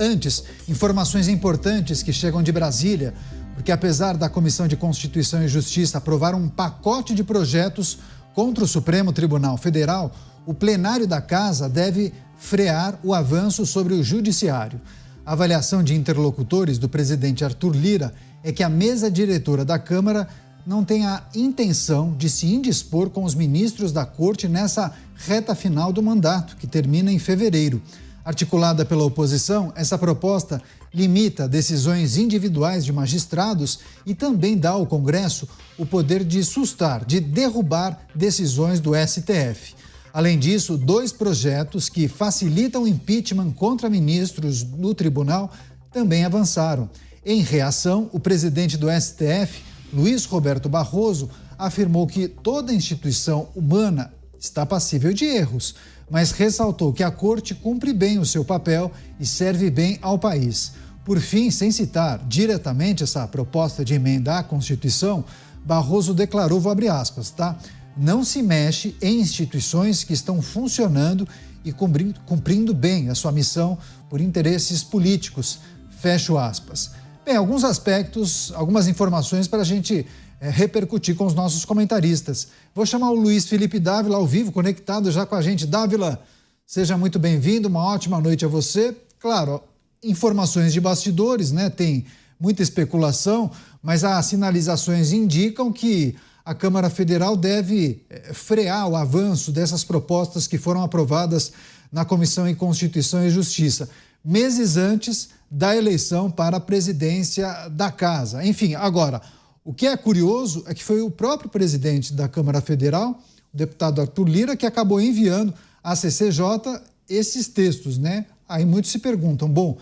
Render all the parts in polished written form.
Antes, informações importantes que chegam de Brasília, porque apesar da Comissão de Constituição e Justiça aprovar um pacote de projetos contra o Supremo Tribunal Federal, o plenário da Casa deve frear o avanço sobre o Judiciário. A avaliação de interlocutores do presidente Arthur Lira é que a mesa diretora da Câmara não tem a intenção de se indispor com os ministros da Corte nessa reta final do mandato, que termina em fevereiro. Articulada pela oposição, essa proposta limita decisões individuais de magistrados e também dá ao Congresso o poder de sustar, de derrubar decisões do STF. Além disso, 2 projetos que facilitam o impeachment contra ministros do tribunal também avançaram. Em reação, o presidente do STF, Luiz Roberto Barroso, afirmou que toda instituição humana está passível de erros, mas ressaltou que a Corte cumpre bem o seu papel e serve bem ao país. Por fim, sem citar diretamente essa proposta de emenda à Constituição, Barroso declarou, vou abrir aspas, tá? Não se mexe em instituições que estão funcionando e cumprindo bem a sua missão por interesses políticos, fecho aspas. Bem, alguns aspectos, algumas informações para a gente repercutir com os nossos comentaristas. Vou chamar o Luiz Felipe Dávila ao vivo, conectado já com a gente. Dávila, seja muito bem-vindo, uma ótima noite a você. Claro, informações de bastidores, né? Tem muita especulação, mas as sinalizações indicam que a Câmara Federal deve frear o avanço dessas propostas que foram aprovadas na Comissão de Constituição e Justiça, meses antes da eleição para a presidência da Casa. Enfim, agora, o que é curioso é que foi o próprio presidente da Câmara Federal, o deputado Arthur Lira, que acabou enviando à CCJ esses textos, né? Aí muitos se perguntam, bom,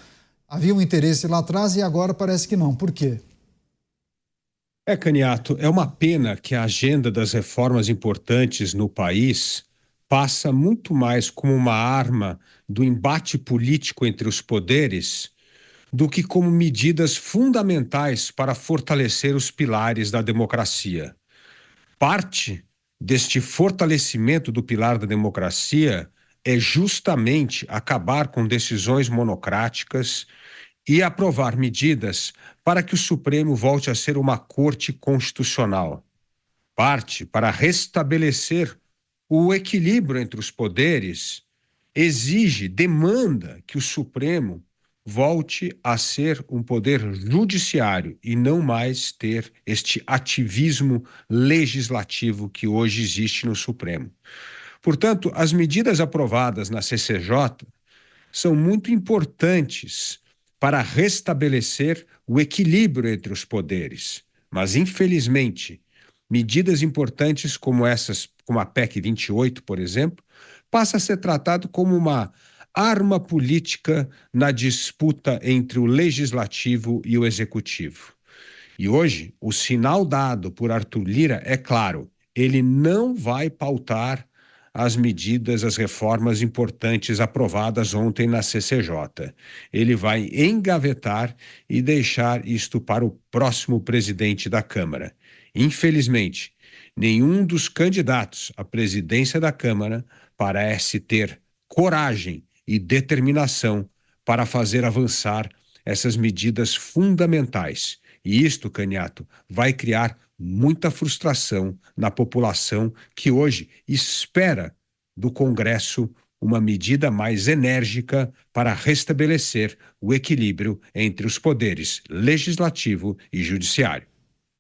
havia um interesse lá atrás e agora parece que não. Por quê? Caniato, é uma pena que a agenda das reformas importantes no país passa muito mais como uma arma do embate político entre os poderes do que como medidas fundamentais para fortalecer os pilares da democracia. Parte deste fortalecimento do pilar da democracia é justamente acabar com decisões monocráticas e aprovar medidas para que o Supremo volte a ser uma corte constitucional. Parte para restabelecer o equilíbrio entre os poderes, exige, demanda que o Supremo volte a ser um poder judiciário e não mais ter este ativismo legislativo que hoje existe no Supremo. Portanto, as medidas aprovadas na CCJ são muito importantes para restabelecer o equilíbrio entre os poderes. Mas, infelizmente, medidas importantes como essas, como a PEC 28, por exemplo, passa a ser tratado como uma arma política na disputa entre o legislativo e o executivo. E hoje, o sinal dado por Arthur Lira é claro, ele não vai pautar as medidas, as reformas importantes aprovadas ontem na CCJ. Ele vai engavetar e deixar isto para o próximo presidente da Câmara. Infelizmente, nenhum dos candidatos à presidência da Câmara parece ter coragem e determinação para fazer avançar essas medidas fundamentais. E isto, Caniato, vai criar muita frustração na população que hoje espera do Congresso uma medida mais enérgica para restabelecer o equilíbrio entre os poderes legislativo e judiciário.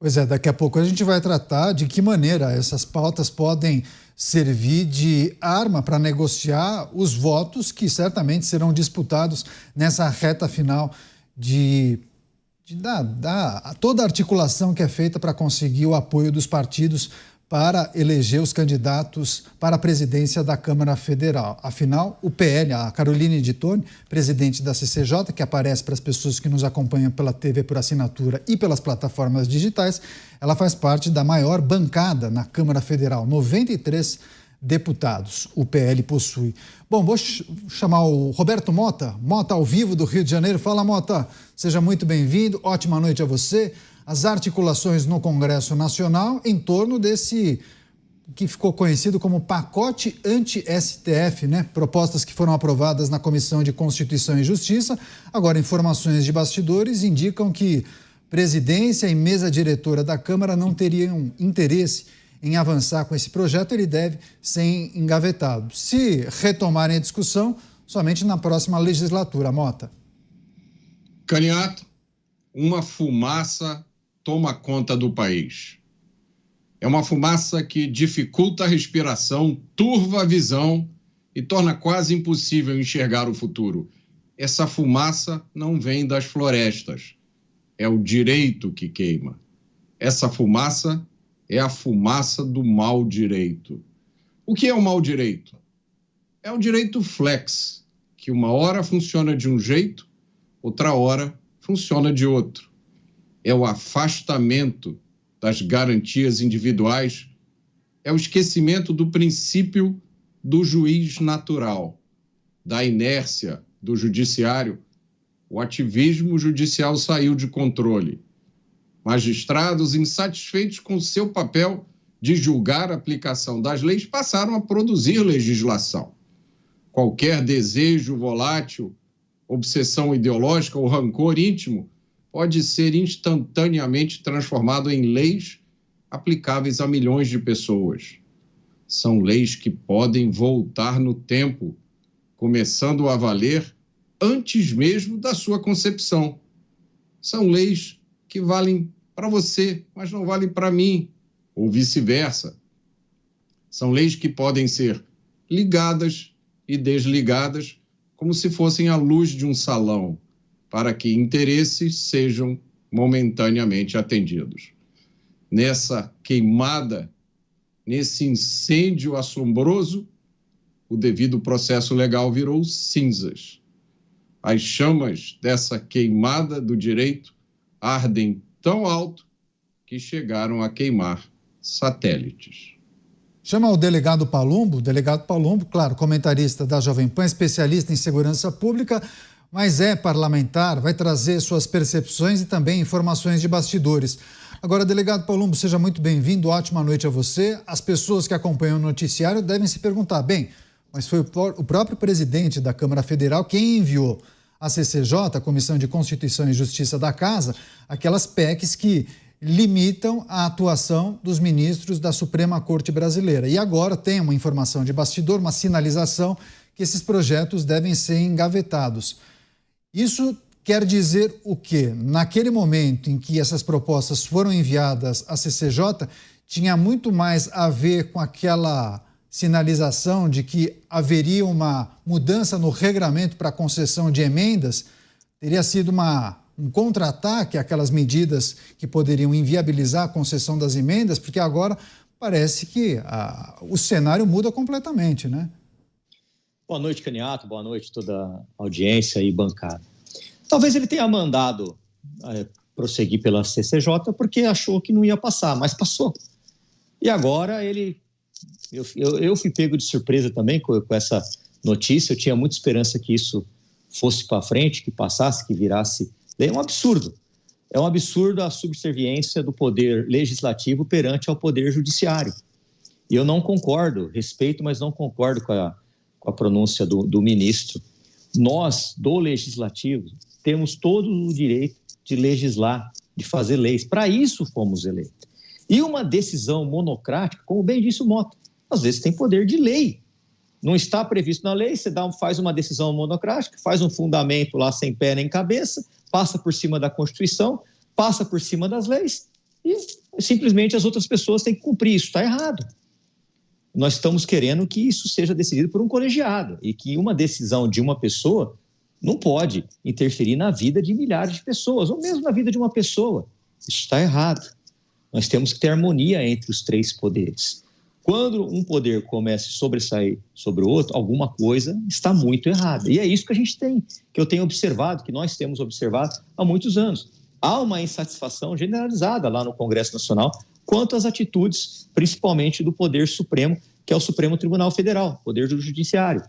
Pois é, daqui a pouco a gente vai tratar de que maneira essas pautas podem servir de arma para negociar os votos que certamente serão disputados nessa reta final toda a articulação que é feita para conseguir o apoio dos partidos para eleger os candidatos para a presidência da Câmara Federal. Afinal, o PL, a Caroline de Tone, presidente da CCJ, que aparece para as pessoas que nos acompanham pela TV por assinatura e pelas plataformas digitais, ela faz parte da maior bancada na Câmara Federal, 93 deputados o PL possui. Bom, vou chamar o Roberto Mota ao vivo do Rio de Janeiro. Fala, Mota, seja muito bem-vindo, ótima noite a você. As articulações no Congresso Nacional em torno desse que ficou conhecido como pacote anti-STF, né? Propostas que foram aprovadas na Comissão de Constituição e Justiça. Agora, informações de bastidores indicam que presidência e mesa diretora da Câmara não teriam interesse em avançar com esse projeto. Ele deve ser engavetado. Se retomarem a discussão, somente na próxima legislatura. Mota. Candidato, uma fumaça toma conta do país. É uma fumaça que dificulta a respiração, turva a visão e torna quase impossível enxergar o futuro. Essa fumaça não vem das florestas, é o direito que queima. Essa fumaça é a fumaça do mau direito. O que é o mau direito? É o direito flex, que uma hora funciona de um jeito, outra hora funciona de outro. É o afastamento das garantias individuais, é o esquecimento do princípio do juiz natural, da inércia do judiciário. O ativismo judicial saiu de controle. Magistrados insatisfeitos com seu papel de julgar a aplicação das leis passaram a produzir legislação. Qualquer desejo volátil, obsessão ideológica ou rancor íntimo pode ser instantaneamente transformado em leis aplicáveis a milhões de pessoas. São leis que podem voltar no tempo, começando a valer antes mesmo da sua concepção. São leis que valem para você, mas não valem para mim, ou vice-versa. São leis que podem ser ligadas e desligadas como se fossem a luz de um salão, para que interesses sejam momentaneamente atendidos. Nessa queimada, nesse incêndio assombroso, o devido processo legal virou cinzas. As chamas dessa queimada do direito ardem tão alto que chegaram a queimar satélites. Chama o delegado Palumbo, claro, comentarista da Jovem Pan, especialista em segurança pública, mas é parlamentar, vai trazer suas percepções e também informações de bastidores. Agora, delegado Palumbo, seja muito bem-vindo, ótima noite a você. As pessoas que acompanham o noticiário devem se perguntar, bem, mas foi o próprio presidente da Câmara Federal quem enviou à CCJ, a Comissão de Constituição e Justiça da Casa, aquelas PECs que limitam a atuação dos ministros da Suprema Corte Brasileira. E agora tem uma informação de bastidor, uma sinalização que esses projetos devem ser engavetados. Isso quer dizer o quê? Naquele momento em que essas propostas foram enviadas à CCJ, tinha muito mais a ver com aquela sinalização de que haveria uma mudança no regramento para a concessão de emendas, teria sido um contra-ataque àquelas medidas que poderiam inviabilizar a concessão das emendas, porque agora parece que o cenário muda completamente, né? Boa noite, Caniato. Boa noite toda a audiência e bancada. Talvez ele tenha mandado prosseguir pela CCJ porque achou que não ia passar, mas passou. E agora eu fui pego de surpresa também com essa notícia. Eu tinha muita esperança que isso fosse para frente, que passasse, que virasse. É um absurdo. É um absurdo a subserviência do poder legislativo perante ao poder judiciário. E eu não concordo, respeito, mas não concordo com a pronúncia do ministro. Nós, do legislativo, temos todo o direito de legislar, de fazer leis. Para isso fomos eleitos. E uma decisão monocrática, como bem disse o Mota, às vezes tem poder de lei. Não está previsto na lei, você faz uma decisão monocrática, faz um fundamento lá sem pé nem cabeça, passa por cima da Constituição, passa por cima das leis e simplesmente as outras pessoas têm que cumprir. Isso está errado. Nós estamos querendo que isso seja decidido por um colegiado e que uma decisão de uma pessoa não pode interferir na vida de milhares de pessoas, ou mesmo na vida de uma pessoa. Isso está errado. Nós temos que ter harmonia entre os três poderes. Quando um poder começa a sobressair sobre o outro, alguma coisa está muito errada. E é isso que a gente tem, que eu tenho observado, que nós temos observado há muitos anos. Há uma insatisfação generalizada lá no Congresso Nacional quanto às atitudes, principalmente do Poder Supremo, que é o Supremo Tribunal Federal, Poder do Judiciário.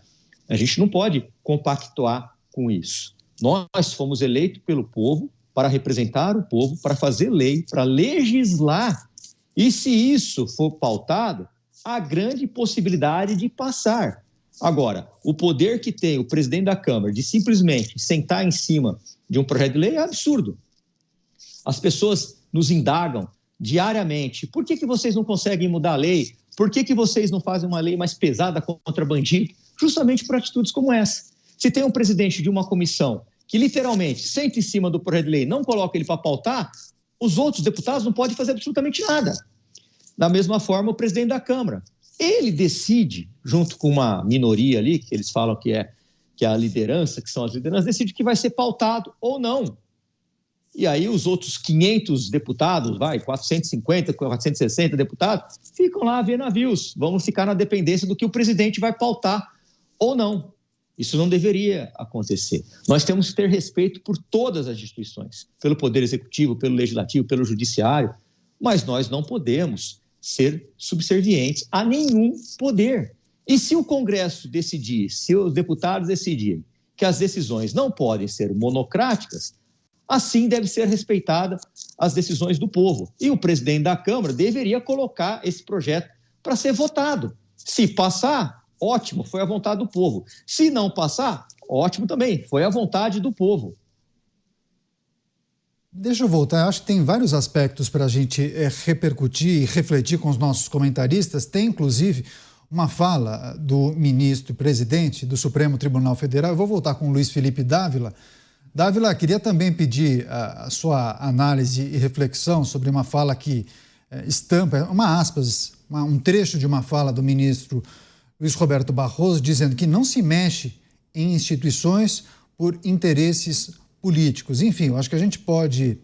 A gente não pode compactuar com isso. Nós fomos eleitos pelo povo para representar o povo, para fazer lei, para legislar. E se isso for pautado há grande possibilidade de passar. Agora, o poder que tem o presidente da Câmara de simplesmente sentar em cima de um projeto de lei é absurdo. As pessoas nos indagam diariamente. Por que vocês não conseguem mudar a lei? Por que vocês não fazem uma lei mais pesada contra bandido? Justamente por atitudes como essa. Se tem um presidente de uma comissão que literalmente senta em cima do projeto de lei, não coloca ele para pautar, os outros deputados não podem fazer absolutamente nada. Da mesma forma, o presidente da Câmara. Ele decide, junto com uma minoria ali, que eles falam que é a liderança, que são as lideranças, decide que vai ser pautado ou não. E aí os outros 500 deputados, 450, 460 deputados, ficam lá a ver navios. Vamos ficar na dependência do que o presidente vai pautar ou não. Isso não deveria acontecer. Nós temos que ter respeito por todas as instituições, pelo Poder Executivo, pelo Legislativo, pelo Judiciário, mas nós não podemos ser subservientes a nenhum poder. E se o Congresso decidir, se os deputados decidirem que as decisões não podem ser monocráticas, assim deve ser respeitada as decisões do povo. E o presidente da Câmara deveria colocar esse projeto para ser votado. Se passar, ótimo, foi a vontade do povo. Se não passar, ótimo também, foi a vontade do povo. Deixa eu voltar, eu acho que tem vários aspectos para a gente repercutir e refletir com os nossos comentaristas. Tem, inclusive, uma fala do ministro e presidente do Supremo Tribunal Federal. Eu vou voltar com o Luiz Felipe Dávila. Dávila, queria também pedir a sua análise e reflexão sobre uma fala que estampa, um trecho de uma fala do ministro Luiz Roberto Barroso, dizendo que não se mexe em instituições por interesses políticos. Enfim, eu acho que a gente pode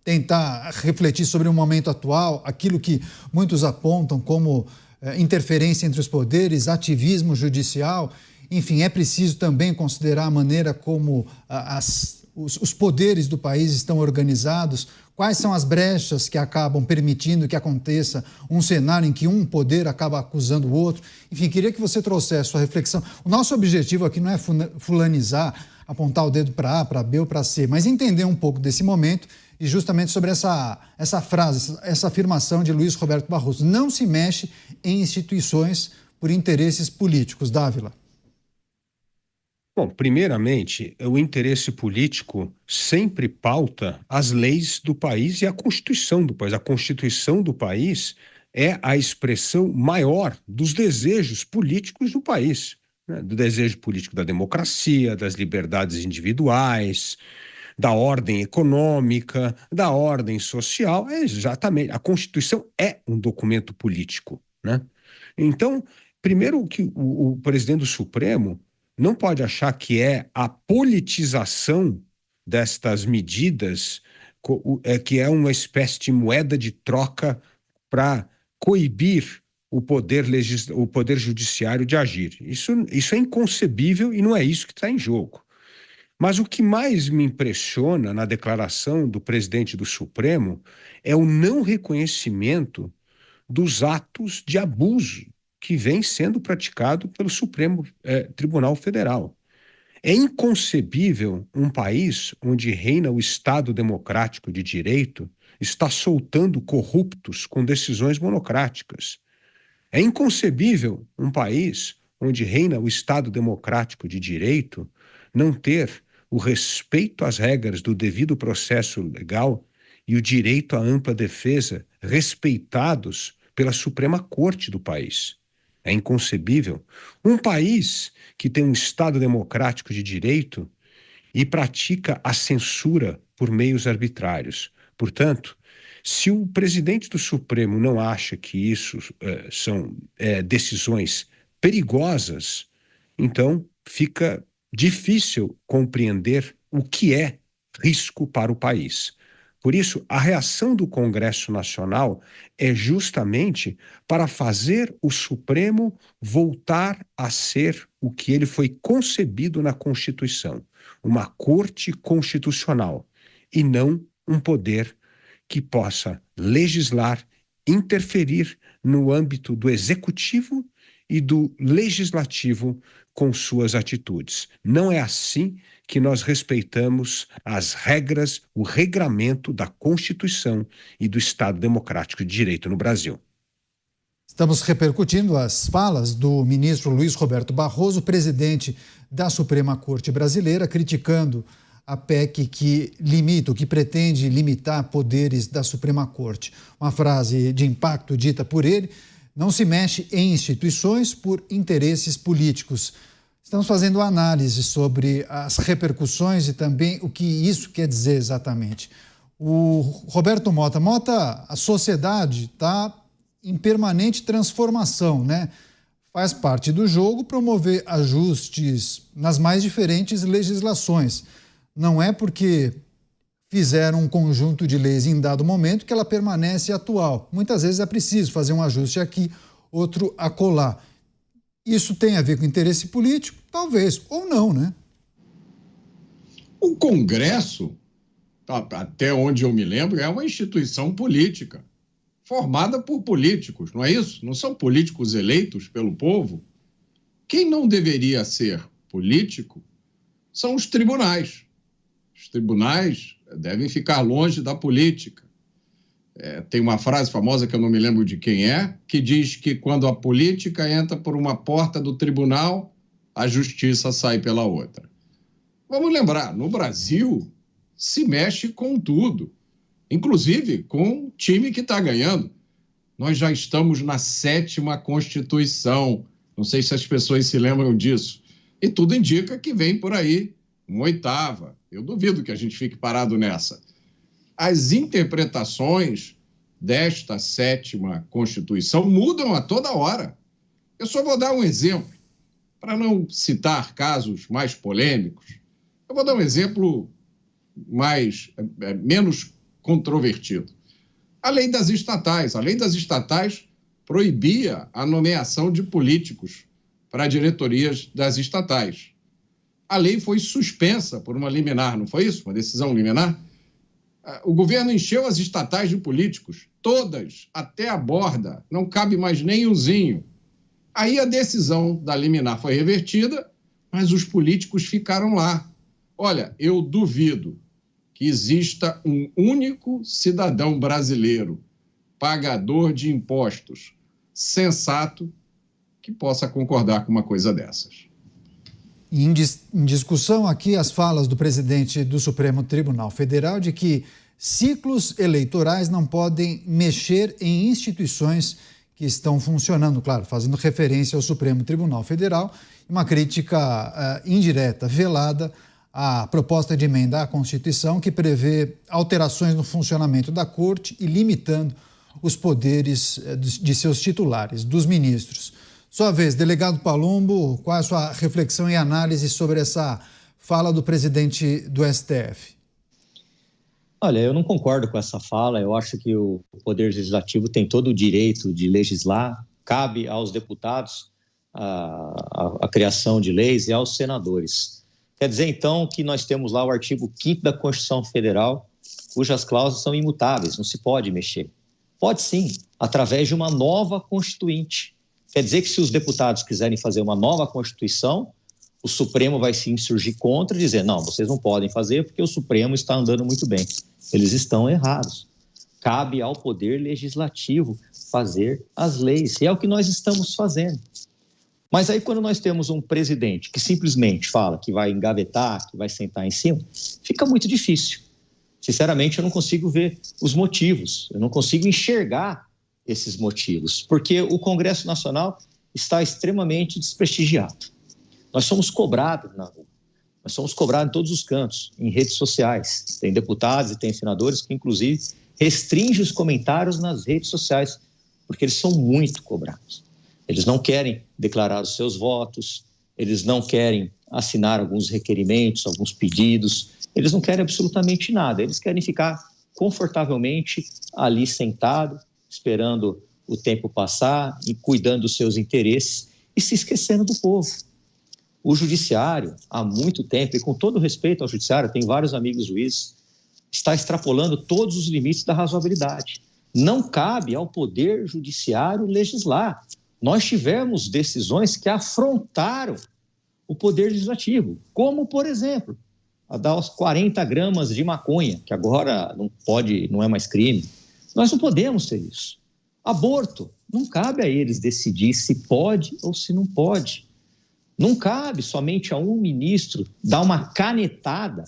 tentar refletir sobre o momento atual, aquilo que muitos apontam como interferência entre os poderes, ativismo judicial. Enfim, é preciso também considerar a maneira como os poderes do país estão organizados, quais são as brechas que acabam permitindo que aconteça um cenário em que um poder acaba acusando o outro. Enfim, queria que você trouxesse sua reflexão. O nosso objetivo aqui não é fulanizar, apontar o dedo para A, para B ou para C, mas entender um pouco desse momento e justamente sobre essa frase, essa afirmação de Luiz Roberto Barroso. Não se mexe em instituições por interesses políticos. Dávila. Bom, primeiramente, o interesse político sempre pauta as leis do país e a Constituição do país. A Constituição do país é a expressão maior dos desejos políticos do país, né? Do desejo político da democracia, das liberdades individuais, da ordem econômica, da ordem social. É exatamente, a Constituição é um documento político, né? Então, primeiro que o presidente do Supremo não pode achar que é a politização destas medidas que é uma espécie de moeda de troca para coibir o poder judiciário de agir. Isso é inconcebível e não é isso que está em jogo. Mas o que mais me impressiona na declaração do presidente do Supremo é o não reconhecimento dos atos de abuso que vem sendo praticado pelo Supremo Tribunal Federal. É inconcebível um país onde reina o Estado democrático de direito estar soltando corruptos com decisões monocráticas. É inconcebível um país onde reina o Estado democrático de direito não ter o respeito às regras do devido processo legal e o direito à ampla defesa respeitados pela Suprema Corte do país. É inconcebível um país que tem um Estado democrático de direito e pratica a censura por meios arbitrários. Portanto, se o presidente do Supremo não acha que isso são decisões perigosas, então fica difícil compreender o que é risco para o país. Por isso, a reação do Congresso Nacional é justamente para fazer o Supremo voltar a ser o que ele foi concebido na Constituição, uma corte constitucional, e não um poder que possa legislar, interferir no âmbito do executivo e do legislativo com suas atitudes. Não é assim que nós respeitamos as regras, o regramento da Constituição e do Estado Democrático de Direito no Brasil. Estamos repercutindo as falas do ministro Luiz Roberto Barroso, presidente da Suprema Corte Brasileira, criticando a PEC que limita, que pretende limitar poderes da Suprema Corte. Uma frase de impacto dita por ele: não se mexe em instituições por interesses políticos. Estamos fazendo análise sobre as repercussões e também o que isso quer dizer exatamente. O Roberto Mota, a sociedade está em permanente transformação, né? Faz parte do jogo promover ajustes nas mais diferentes legislações. Não é porque fizeram um conjunto de leis em dado momento que ela permanece atual. Muitas vezes é preciso fazer um ajuste aqui, outro acolá. Isso tem a ver com interesse político? Talvez, ou não, né? O Congresso, até onde eu me lembro, é uma instituição política, formada por políticos, não é isso? Não são políticos eleitos pelo povo? Quem não deveria ser político são os tribunais. Os tribunais devem ficar longe da política. Tem uma frase famosa que eu não me lembro de quem é, que diz que quando a política entra por uma porta do tribunal, a justiça sai pela outra. Vamos lembrar, no Brasil se mexe com tudo, inclusive com o time que está ganhando. Nós já estamos na 7ª Constituição, não sei se as pessoas se lembram disso, e tudo indica que vem por aí uma 8ª. Eu duvido que a gente fique parado nessa. As interpretações desta 7ª Constituição mudam a toda hora. Eu só vou dar um exemplo, para não citar casos mais polêmicos. Eu vou dar um exemplo menos controvertido. A lei das estatais. A lei das estatais proibia a nomeação de políticos para diretorias das estatais. A lei foi suspensa por uma liminar, não foi isso? Uma decisão liminar? O governo encheu as estatais de políticos, todas, até a borda, não cabe mais nem umzinho. Aí a decisão da liminar foi revertida, mas os políticos ficaram lá. Olha, eu duvido que exista um único cidadão brasileiro, pagador de impostos, sensato, que possa concordar com uma coisa dessas. Em discussão aqui as falas do presidente do Supremo Tribunal Federal de que ciclos eleitorais não podem mexer em instituições que estão funcionando, claro, fazendo referência ao Supremo Tribunal Federal, uma crítica indireta, velada, à proposta de emenda à Constituição que prevê alterações no funcionamento da Corte e limitando os poderes de seus titulares, dos ministros. Sua vez, delegado Palumbo, qual é a sua reflexão e análise sobre essa fala do presidente do STF? Olha, eu não concordo com essa fala. Eu acho que o Poder Legislativo tem todo o direito de legislar, cabe aos deputados a criação de leis e aos senadores. Quer dizer, então, que nós temos lá o artigo 5º da Constituição Federal, cujas cláusulas são imutáveis, não se pode mexer. Pode sim, através de uma nova Constituinte. Quer dizer que se os deputados quiserem fazer uma nova Constituição, o Supremo vai se insurgir contra e dizer, não, vocês não podem fazer porque o Supremo está andando muito bem. Eles estão errados. Cabe ao Poder Legislativo fazer as leis, e é o que nós estamos fazendo. Mas aí quando nós temos um presidente que simplesmente fala que vai engavetar, que vai sentar em cima, fica muito difícil. Sinceramente, eu não consigo ver os motivos, eu não consigo enxergar esses motivos, porque o Congresso Nacional está extremamente desprestigiado. Nós somos cobrados na rua, nós somos cobrados em todos os cantos, em redes sociais. Tem deputados e tem senadores que, inclusive, restringem os comentários nas redes sociais, porque eles são muito cobrados. Eles não querem declarar os seus votos, eles não querem assinar alguns requerimentos, alguns pedidos, eles não querem absolutamente nada, eles querem ficar confortavelmente ali sentado, esperando o tempo passar e cuidando dos seus interesses e se esquecendo do povo. O judiciário, há muito tempo, e com todo respeito ao judiciário, tem vários amigos juízes, está extrapolando todos os limites da razoabilidade. Não cabe ao Poder Judiciário legislar. Nós tivemos decisões que afrontaram o Poder Legislativo, como, por exemplo, a das 40 gramas de maconha, que agora não é mais crime. Nós não podemos ter isso. Aborto, Não cabe a eles decidir se pode ou se não pode. Não cabe somente a um ministro dar uma canetada,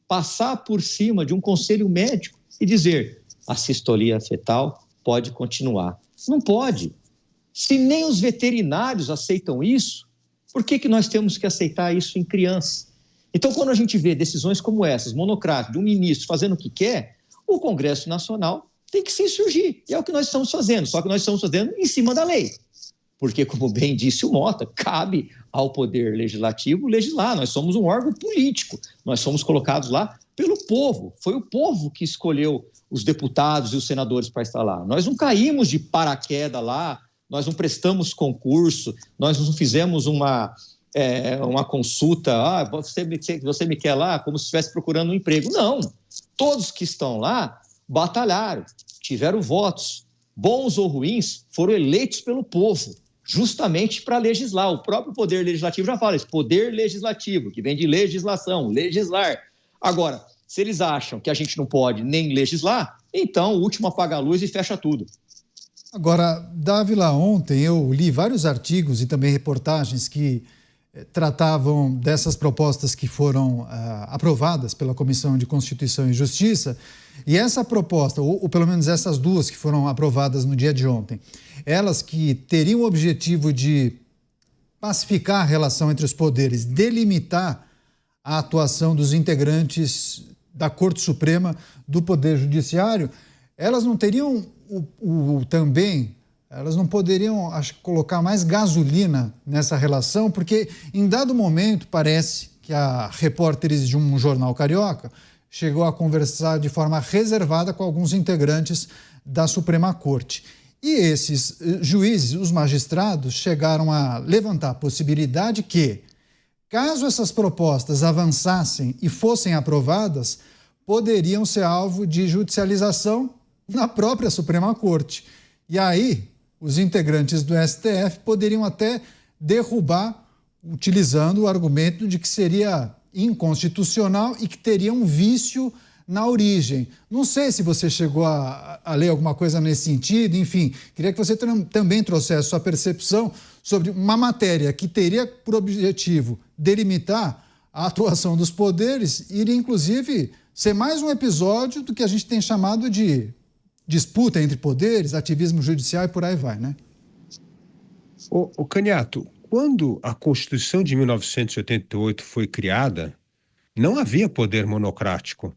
passar por cima de um conselho médico e dizer: a sistolia fetal pode continuar. Não pode. Se nem os veterinários aceitam isso, por que nós temos que aceitar isso em criança? Então, quando a gente vê decisões como essas, monocráticas, de um ministro fazendo o que quer, o Congresso Nacional tem que se insurgir. E é o que nós estamos fazendo, só que nós estamos fazendo em cima da lei. Porque, como bem disse o Mota, cabe ao Poder Legislativo legislar. Nós somos um órgão político, nós somos colocados lá pelo povo. Foi o povo que escolheu os deputados e os senadores para estar lá. Nós não caímos de paraquedas lá, nós não prestamos concurso, nós não fizemos uma consulta, você me quer lá, como se estivesse procurando um emprego. Não, todos que estão lá batalharam, tiveram votos, bons ou ruins, foram eleitos pelo povo, justamente para legislar. O próprio Poder Legislativo já fala isso, Poder Legislativo, que vem de legislação, legislar. Agora, se eles acham que a gente não pode nem legislar, então o último apaga a luz e fecha tudo. Agora, Dávila, ontem eu li vários artigos e também reportagens que tratavam dessas propostas que foram aprovadas pela Comissão de Constituição e Justiça, e essa proposta, ou pelo menos essas duas que foram aprovadas no dia de ontem, elas que teriam o objetivo de pacificar a relação entre os poderes, delimitar a atuação dos integrantes da Corte Suprema, do Poder Judiciário, elas não teriam elas não poderiam, acho, colocar mais gasolina nessa relação, porque em dado momento parece que a repórteres de um jornal carioca chegou a conversar de forma reservada com alguns integrantes da Suprema Corte. E esses juízes, os magistrados, chegaram a levantar a possibilidade que, caso essas propostas avançassem e fossem aprovadas, poderiam ser alvo de judicialização na própria Suprema Corte. E aí, os integrantes do STF poderiam até derrubar, utilizando o argumento de que seria inconstitucional e que teria um vício na origem. Não sei se você chegou a ler alguma coisa nesse sentido, enfim, queria que você também trouxesse sua percepção sobre uma matéria que teria por objetivo delimitar a atuação dos poderes e iria, inclusive, ser mais um episódio do que a gente tem chamado de disputa entre poderes, ativismo judicial e por aí vai, né? Ô Caniato, quando a Constituição de 1988 foi criada, não havia poder monocrático.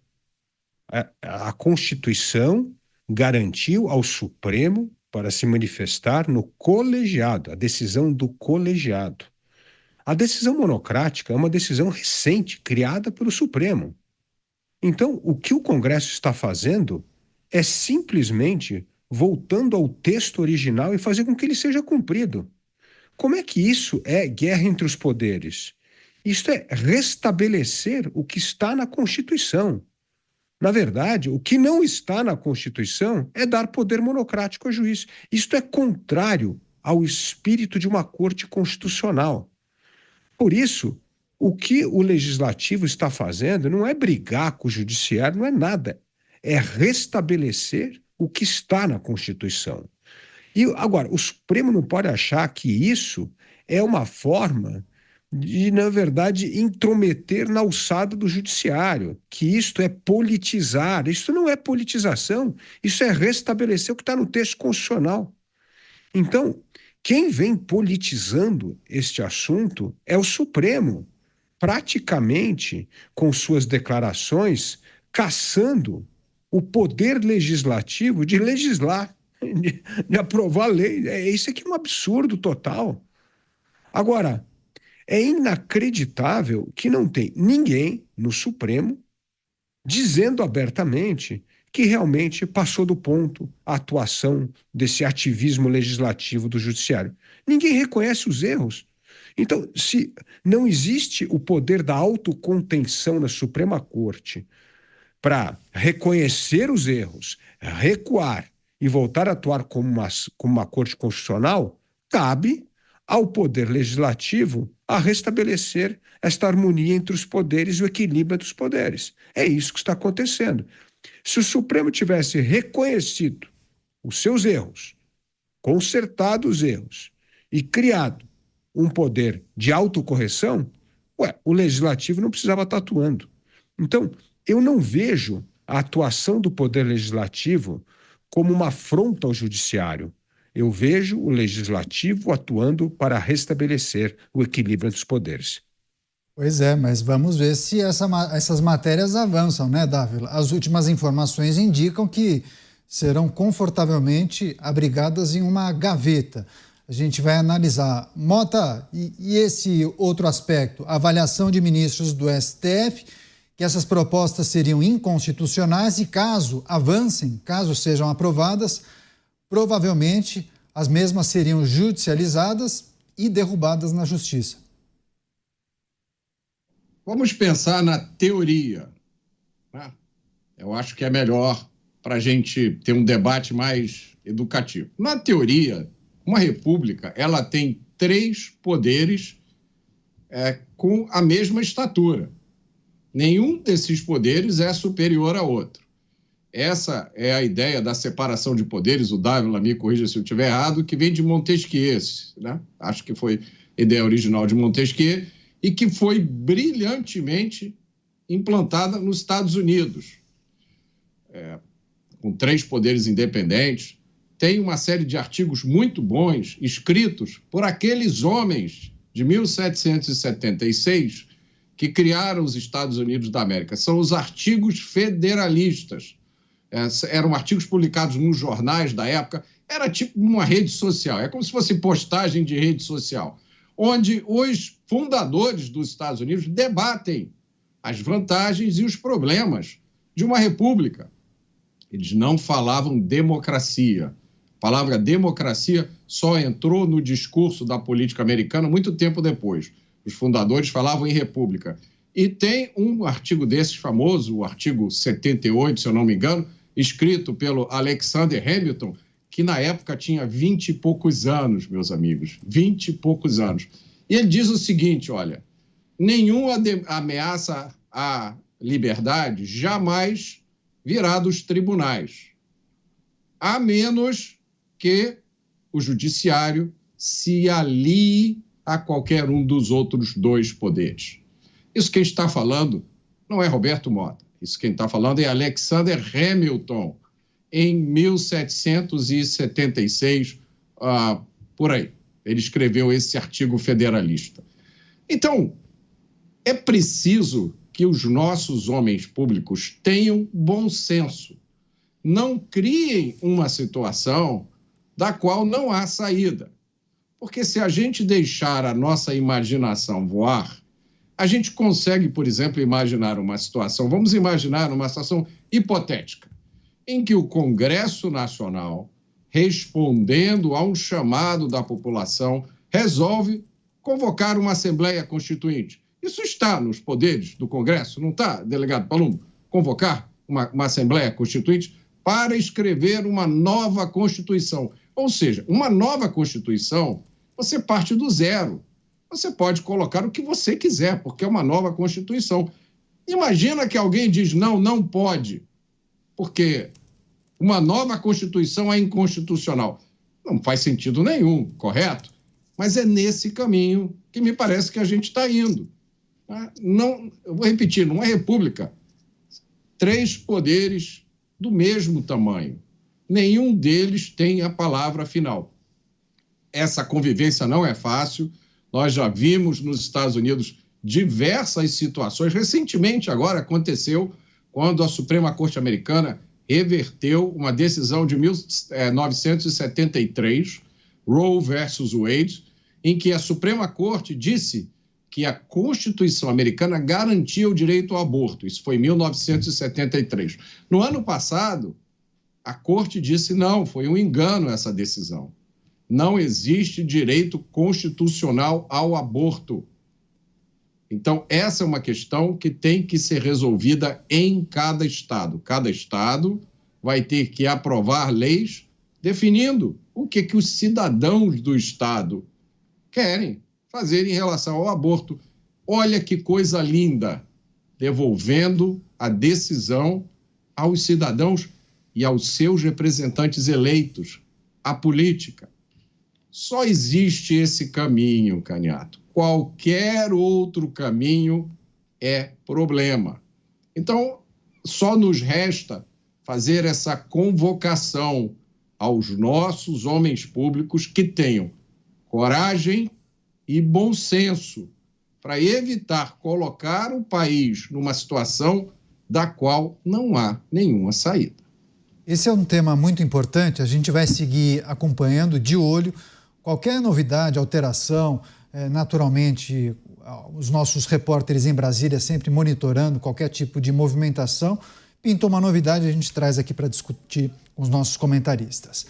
A Constituição garantiu ao Supremo para se manifestar no colegiado, a decisão do colegiado. A decisão monocrática é uma decisão recente, criada pelo Supremo. Então, o que o Congresso está fazendo é simplesmente voltando ao texto original e fazer com que ele seja cumprido. Como é que isso é guerra entre os poderes? Isto é restabelecer o que está na Constituição. Na verdade, o que não está na Constituição é dar poder monocrático ao juiz. Isto é contrário ao espírito de uma corte constitucional. Por isso, o que o legislativo está fazendo não é brigar com o judiciário, não é nada. É restabelecer o que está na Constituição. E agora, o Supremo não pode achar que isso é uma forma de, na verdade, intrometer na alçada do judiciário, que isto é politizar. Isso não é politização, isso é restabelecer o que está no texto constitucional. Então, quem vem politizando este assunto é o Supremo, praticamente, com suas declarações, caçando o poder legislativo de legislar, de aprovar lei. Isso aqui é um absurdo total. Agora, é inacreditável que não tem ninguém no Supremo dizendo abertamente que realmente passou do ponto a atuação desse ativismo legislativo do judiciário. Ninguém reconhece os erros. Então, se não existe o poder da autocontenção na Suprema Corte para reconhecer os erros, recuar e voltar a atuar como uma corte constitucional, cabe ao poder legislativo a restabelecer esta harmonia entre os poderes e o equilíbrio dos poderes. É isso que está acontecendo. Se o Supremo tivesse reconhecido os seus erros, consertado os erros e criado um poder de autocorreção, o legislativo não precisava estar atuando. Então, eu não vejo a atuação do poder legislativo como uma afronta ao judiciário. Eu vejo o legislativo atuando para restabelecer o equilíbrio entre os poderes. Pois é, mas vamos ver se essas matérias avançam, né, Dávila? As últimas informações indicam que serão confortavelmente abrigadas em uma gaveta. A gente vai analisar. Mota, e esse outro aspecto, a avaliação de ministros do STF, que essas propostas seriam inconstitucionais e caso avancem, caso sejam aprovadas, provavelmente as mesmas seriam judicializadas e derrubadas na justiça. Vamos pensar na teoria, né? Eu acho que é melhor para a gente ter um debate mais educativo. Na teoria, uma república, ela tem 3 poderes com a mesma estatura. Nenhum desses poderes é superior a outro. Essa é a ideia da separação de poderes, o Dávila me corrija se eu estiver errado, que vem de Montesquieu, né? Acho que foi a ideia original de Montesquieu e que foi brilhantemente implantada nos Estados Unidos, com 3 poderes independentes. Tem uma série de artigos muito bons, escritos por aqueles homens de 1776 que criaram os Estados Unidos da América. São os artigos federalistas. Eram artigos publicados nos jornais da época. Era tipo uma rede social. É como se fosse postagem de rede social, onde os fundadores dos Estados Unidos debatem as vantagens e os problemas de uma república. Eles não falavam democracia. A palavra democracia só entrou no discurso da política americana muito tempo depois. Os fundadores falavam em república. E tem um artigo desses famoso, o artigo 78, se eu não me engano, escrito pelo Alexander Hamilton, que na época tinha 20 e poucos anos, meus amigos, 20 e poucos anos. E ele diz o seguinte, olha, nenhuma ameaça à liberdade jamais virá dos tribunais, a menos que o judiciário se alie a qualquer um dos outros 2 poderes. Isso quem está falando não é Roberto Mota, isso quem está falando é Alexander Hamilton, em 1776, por aí. Ele escreveu esse artigo federalista. Então, é preciso que os nossos homens públicos tenham bom senso. Não criem uma situação da qual não há saída. Porque se a gente deixar a nossa imaginação voar, a gente consegue, por exemplo, imaginar uma situação, vamos imaginar uma situação hipotética, em que o Congresso Nacional, respondendo a um chamado da população, resolve convocar uma Assembleia Constituinte. Isso está nos poderes do Congresso, não está, delegado Palumbo? Convocar uma Assembleia Constituinte para escrever uma nova Constituição. Ou seja, uma nova Constituição, você parte do zero. Você pode colocar o que você quiser, porque é uma nova Constituição. Imagina que alguém diz, não pode, porque uma nova Constituição é inconstitucional. Não faz sentido nenhum, correto? Mas é nesse caminho que me parece que a gente está indo. Não, eu vou repetir, numa república, 3 poderes do mesmo tamanho. Nenhum deles tem a palavra final. Essa convivência não é fácil. Nós já vimos nos Estados Unidos diversas situações. Recentemente, agora, aconteceu quando a Suprema Corte Americana reverteu uma decisão de 1973, Roe versus Wade, em que a Suprema Corte disse que a Constituição americana garantia o direito ao aborto. Isso foi em 1973. No ano passado, a Corte disse não, foi um engano essa decisão. Não existe direito constitucional ao aborto. Então, essa é uma questão que tem que ser resolvida em cada estado. Cada estado vai ter que aprovar leis definindo o que os cidadãos do estado querem fazer em relação ao aborto. Olha que coisa linda, devolvendo a decisão aos cidadãos e aos seus representantes eleitos, à política. Só existe esse caminho, Caniato. Qualquer outro caminho é problema. Então, só nos resta fazer essa convocação aos nossos homens públicos que tenham coragem e bom senso para evitar colocar o país numa situação da qual não há nenhuma saída. Esse é um tema muito importante, a gente vai seguir acompanhando de olho. Qualquer novidade, alteração, naturalmente, os nossos repórteres em Brasília sempre monitorando qualquer tipo de movimentação. Pintou uma novidade, a gente traz aqui para discutir com os nossos comentaristas.